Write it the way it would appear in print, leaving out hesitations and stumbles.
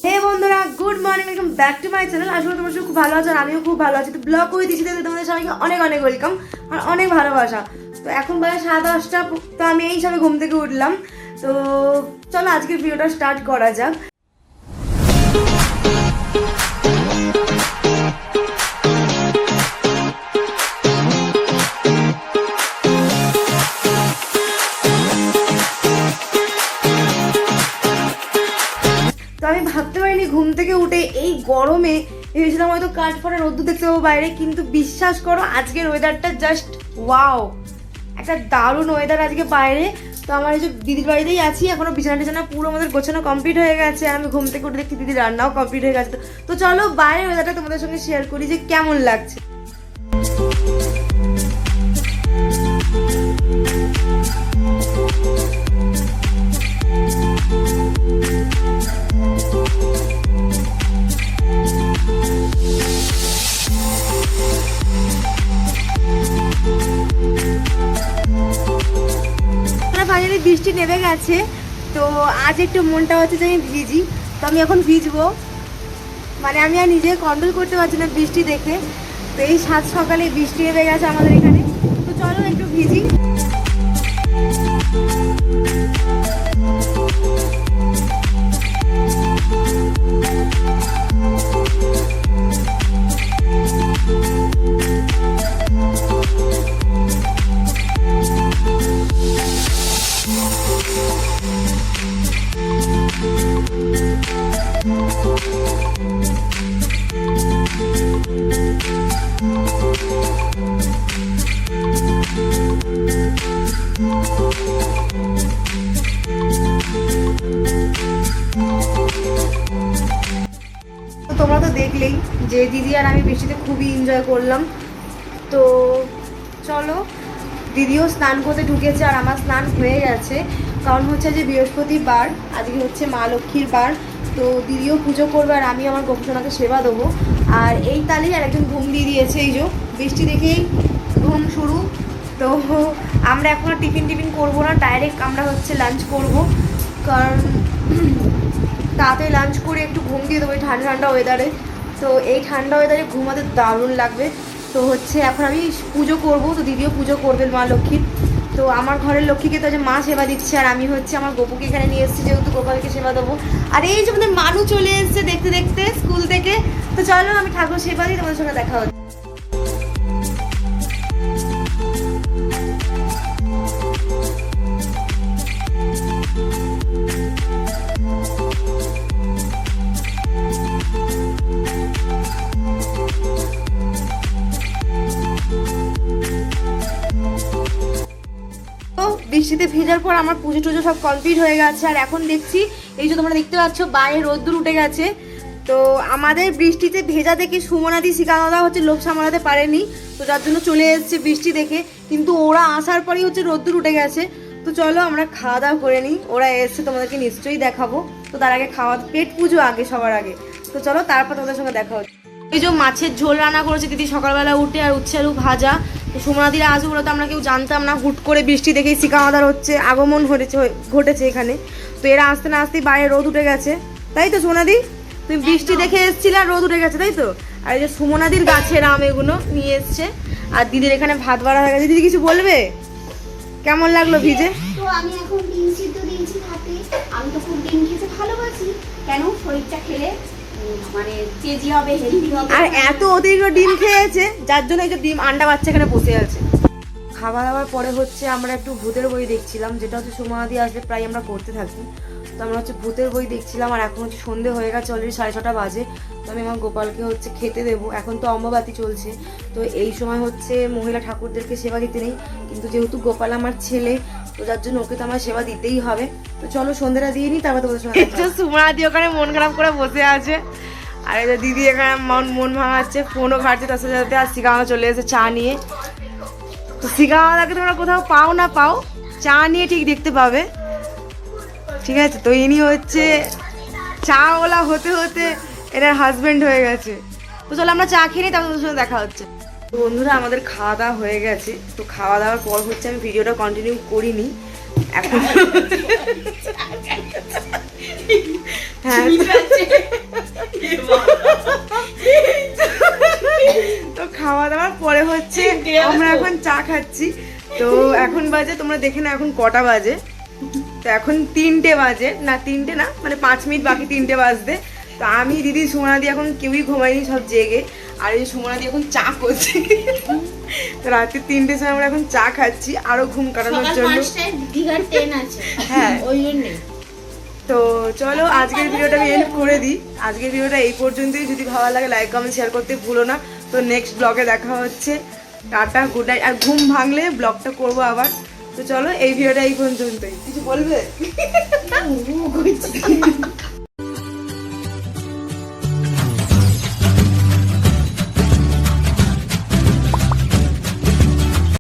হে বন্ধুরা, good morning, welcome back to my channel. আসলে তোমরা সব খুব ভালো আছো আর আমিও খুব ভালো আছি। তো ব্লগ করে দিচ্ছি, তোমাদের সবাইকে অনেক অনেক ওয়েলকাম আর অনেক ভালোবাসা। তো এখন বাজে 10:30, তো আমি এই সবে ঘুম থেকে উঠলাম। তো চলো আজকের ভিডিওটা স্টার্ট করা যাক। তো আমি ভাবতে পারিনি ঘুম থেকে উঠে এই গরমে ভেবেছিলাম হয়তো কাঠ ফাটা রোদ্দুর দেখতে পাবো বাইরে, কিন্তু বিশ্বাস করো আজকের ওয়েদারটা জাস্ট ওয়াও, একটা দারুণ ওয়েদার আজকে বাইরে। তো আমার এই যে দিদির বাড়িতেই আছি, এখনো বিছানা টিছানা পুরো আমাদের গোছানো কমপ্লিট হয়ে গেছে। আর আমি ঘুম থেকে উঠে দেখছি দিদির রান্নাও কমপ্লিট হয়ে গেছে। তো চলো বাইরের ওয়েদারটা তোমাদের সঙ্গে শেয়ার করি যে কেমন লাগছে। ফাইনালি বৃষ্টি নেমে গেছে। তো আজ একটু মনটা হচ্ছে যে আমি ভিজি, তো আমি এখন ভিজবো, মানে আমি আর নিজে কন্ট্রোল করতে পারছি না বৃষ্টি দেখে। তো এই সাত সকালে বৃষ্টি নেমে গেছে আমাদের এখানে। তো চলো একটু ভিজি। তোমরা তো দেখলেই যে দিদি আর আমি বৃষ্টিতে খুবই এনজয় করলাম। তো চলো, দিদিও স্নান করতে ঢুকেছে আর আমার স্নান হয়ে গেছে। কারণ হচ্ছে যে বৃহস্পতিবার, আজকে হচ্ছে মা লক্ষ্মীর বার। তো দিদিও পুজো করবে আর আমি আমার গোপসোনাকে সেবা দেবো। আর এই তালেই আর একজন ঘুম দিয়ে দিয়েছে, এই যে বৃষ্টি দেখেই ঘুম শুরু। তো আমরা এখন আর টিফিন করবো না, ডাইরেক্ট আমরা হচ্ছে লাঞ্চ করব। কারণ তাড়াতাড়ি লাঞ্চ করে একটু ঘুম দিয়ে দেবো এই ঠান্ডা ঠান্ডা ওয়েদারে। তো এই ঠান্ডা ওয়েদারে ঘুমাতে দারুণ লাগবে। তো হচ্ছে এখন আমি পুজো করব, তো দিদিও পুজো করবে মা লক্ষ্মীর। তো আমার ঘরের লক্ষ্মীকে তো যে মা সেবা দিচ্ছে আর আমি হচ্ছে আমার গোপুকে এখানে নিয়ে এসেছি, যেহেতু গোপালকে সেবা দেবো। আর এই যে আমাদের মানু চলে এসেছে দেখতে দেখতে স্কুল থেকে। তো চলো আমি ঠাকুর সেবা দিই, তোমাদের সঙ্গে দেখা হচ্ছে। বৃষ্টিতে ভেজার পর আমার পুজো টুজো সব কমপ্লিট হয়ে গেছে। আর এখন দেখছি এই যে তোমরা দেখতে পাচ্ছ বাইরে রোদ্দুর উঠে গেছে। তো আমাদের বৃষ্টিতে ভেজা দেখে সুমনাদি শিকানদা হচ্ছে লোভ সামলাতে পারেনি, তো যার জন্য চলে এসেছে বৃষ্টি দেখে। কিন্তু ওরা আসার পরেই হচ্ছে রোদ্দুর উঠে গেছে। তো চলো আমরা খাওয়া দাওয়া করে নিই, ওরা এসছে তোমাদেরকে নিশ্চয়ই দেখাবো। তো তার আগে খাওয়া, পেট পুজো আগে সবার আগে। তো চলো তারপর তোমাদের সঙ্গে দেখা হচ্ছে। এই যে মাছের ঝোল রান্না করেছে দিদি সকালবেলা উঠে, আর উচ্ছে আলু ভাজা। তো সুমনাদিরা আসবে বলে তো আমরা কেউ জানতাম না, হুট করে বৃষ্টি দেখেই শিকামাদার হচ্ছে আগমন ঘটেছে এখানে। তো এরা আসতে না আসতেই বাইরে রোদ উঠে গেছে, তাই তো সুমনাদি? তুমি বৃষ্টি দেখে এসেছিলে আর রোদ উঠে গেছে, তাই তো? আর এই যে সুমনাদির গাছের আম এগুলো নিয়ে এসছে। আর দিদির এখানে ভাত বাড়া হয়ে গেছে। দিদি কিছু বলবে? কেমন লাগলো ভিজে? তো আমি এখন ডিম সিদ্ধ দিয়েছি ভাতে। আমি তো খুব ডিম খেতে ভালোবাসি, কেন শরীরটা খেলে মানে তেজি হবে, হেলদি হবে। আর এত অতিরিক্ত ডিম খেয়েছে যার জন্য এই যে ডিম আন্ডা বাচ্চা এখানে বসে আছে। খাওয়া দাওয়ার পরে হচ্ছে আমরা একটু ভূতের বই দেখছিলাম, যেটা হচ্ছে সুমনাদি আসলে প্রায় আমরা করতে থাকি। তো আমরা হচ্ছে ভূতের বই দেখছিলাম। আর এখন হচ্ছে সন্ধে হয়ে গেছে, অলরেডি 6:30 বাজে। তো আমি আমার গোপালকে হচ্ছে খেতে দেবো। এখন তো অম্বুবাচী চলছে, তো এই সময় হচ্ছে মহিলা ঠাকুরদেরকে সেবা দিতে নেই, কিন্তু যেহেতু গোপাল আমার ছেলে, তো যার জন্য ওকে তো আমার সেবা দিতেই হবে। তো চলো সন্ধ্যাটা দিয়ে নিই, তারপর তোমাদের সঙ্গে। সুমনাদি ওখানে মন খারাপ করে বসে আছে, আর এই দিদি এখানে মন ভাঙাচ্ছে, ফোনও ঘাটছে তার সাথে সাথে। আর শিকামা চলে এসেছে চা নিয়ে। তো শিকামাদাকে তোমরা কোথাও পাও না পাও, চা নিয়ে ঠিক দেখতে পাবে, ঠিক আছে? তো ইনি হচ্ছে চাওয়ালা হতে হতে এনার হাজবেন্ড হয়ে গেছে। তো চলো আমরা চা খেয়ে নিই, তারপর তোমাদের সঙ্গে দেখা হচ্ছে। তো বন্ধুরা আমাদের খাওয়া দাওয়া হয়ে গেছে। তো খাওয়া দাওয়ার পর হচ্ছে আমি ভিডিওটা কন্টিনিউ করিনি এখন। হ্যাঁ তো খাওয়া দাওয়ার পরে হচ্ছে আমরা এখন চা খাচ্ছি। তো এখন বাজে, তোমরা দেখে না এখন কটা বাজে। তো এখন 3টে বাজে, না 3টে না, মানে 5 মিনিট বাকি 3টে বাজতে। তো আমি, দিদি, সুমনাদি এখন কেউই ঘুমাইনি, সব জেগে। আর এই সুমনাদি এখন চা করছে। তো রাত্রি 3টের সময় আমরা এখন চা খাচ্ছি আরো ঘুম কাটানোর জন্য। হ্যাঁ ওই জন্যে তো চলো আজকের ভিডিওটা আমি এন্ড করে দিই। আজকের ভিডিওটা এই পর্যন্তই। যদি ভালো লাগে লাইক কমেন্ট শেয়ার করতে ভুলো না। তো নেক্সট ব্লগে দেখা হচ্ছে। Tata, good night. আর ঘুম ভাঙলে ব্লগটা করবো আবার। তো চলো এই ভিডিওটা এই পর্যন্তই। কিছু বলবে?